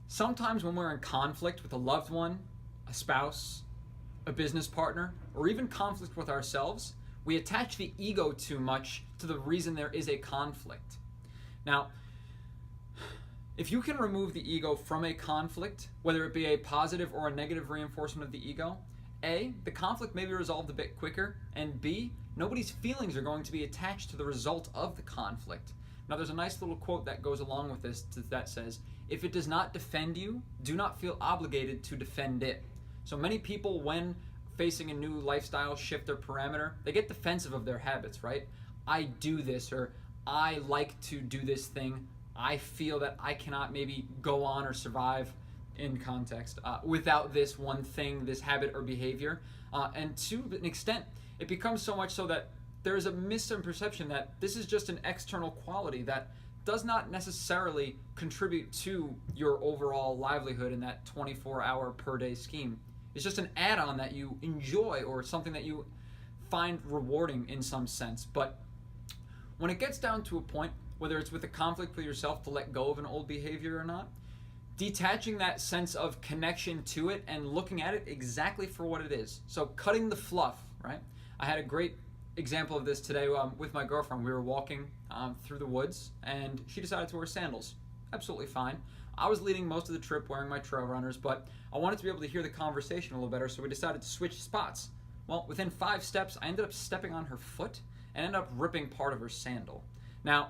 Sometimes when we're in conflict with a loved one, a spouse, a business partner, or even conflict with ourselves, we attach the ego too much to the reason there is a conflict. Now, if you can remove the ego from a conflict, whether it be a positive or a negative reinforcement of the ego, A, the conflict may be resolved a bit quicker, and B, nobody's feelings are going to be attached to the result of the conflict. Now, there's a nice little quote that goes along with this that says, if it does not defend you, do not feel obligated to defend it. So many people, when facing a new lifestyle shift or parameter, they get defensive of their habits, right? I do this, or I like to do this thing. I feel that I cannot maybe go on or survive in context without this one thing, this habit or behavior. And to an extent, it becomes so much so that there's a misperception that this is just an external quality that does not necessarily contribute to your overall livelihood in that 24-hour per day scheme. It's just an add-on that you enjoy or something that you find rewarding in some sense. But when it gets down to a point, whether it's with a conflict with yourself to let go of an old behavior or not, detaching that sense of connection to it and looking at it exactly for what it is. So cutting the fluff, right? I had a great example of this today with my girlfriend. We were walking through the woods and she decided to wear sandals. Absolutely fine. I was leading most of the trip wearing my trail runners, but I wanted to be able to hear the conversation a little better, so we decided to switch spots. Well, within 5 steps, I ended up stepping on her foot and ended up ripping part of her sandal. Now,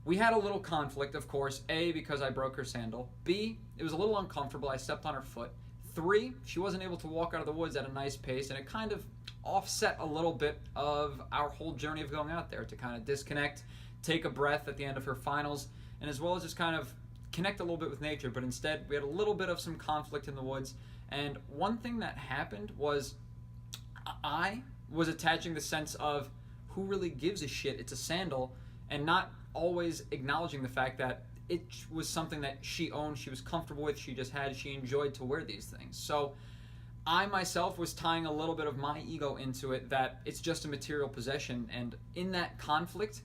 we had a little conflict, of course. A, because I broke her sandal. B, it was a little uncomfortable. I stepped on her foot. 3, she wasn't able to walk out of the woods at a nice pace, and it kind of offset a little bit of our whole journey of going out there to kind of disconnect, take a breath at the end of her finals, and as well as just kind of connect a little bit with nature. But instead, we had a little bit of some conflict in the woods. And one thing that happened was I was attaching the sense of who really gives a shit, it's a sandal, and not always acknowledging the fact that it was something that she owned, she was comfortable with, she enjoyed to wear these things. So I myself was tying a little bit of my ego into it, that it's just a material possession, and in that conflict,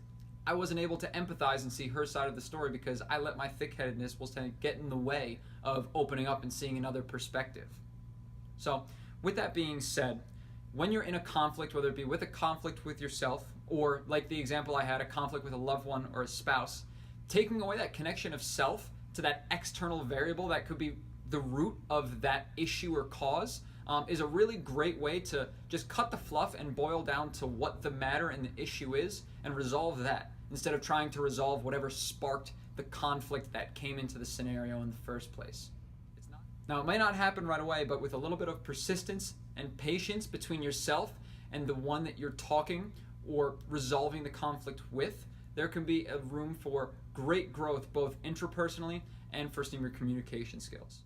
I wasn't able to empathize and see her side of the story because I let my thick-headedness get in the way of opening up and seeing another perspective. So with that being said, when you're in a conflict, whether it be with a conflict with yourself or, like the example I had, a conflict with a loved one or a spouse, taking away that connection of self to that external variable that could be the root of that issue or cause is a really great way to just cut the fluff and boil down to what the matter and the issue is and resolve that, instead of trying to resolve whatever sparked the conflict that came into the scenario in the first place. Now, it might not happen right away, but with a little bit of persistence and patience between yourself and the one that you're talking or resolving the conflict with, there can be a room for great growth both intrapersonally and for your communication skills.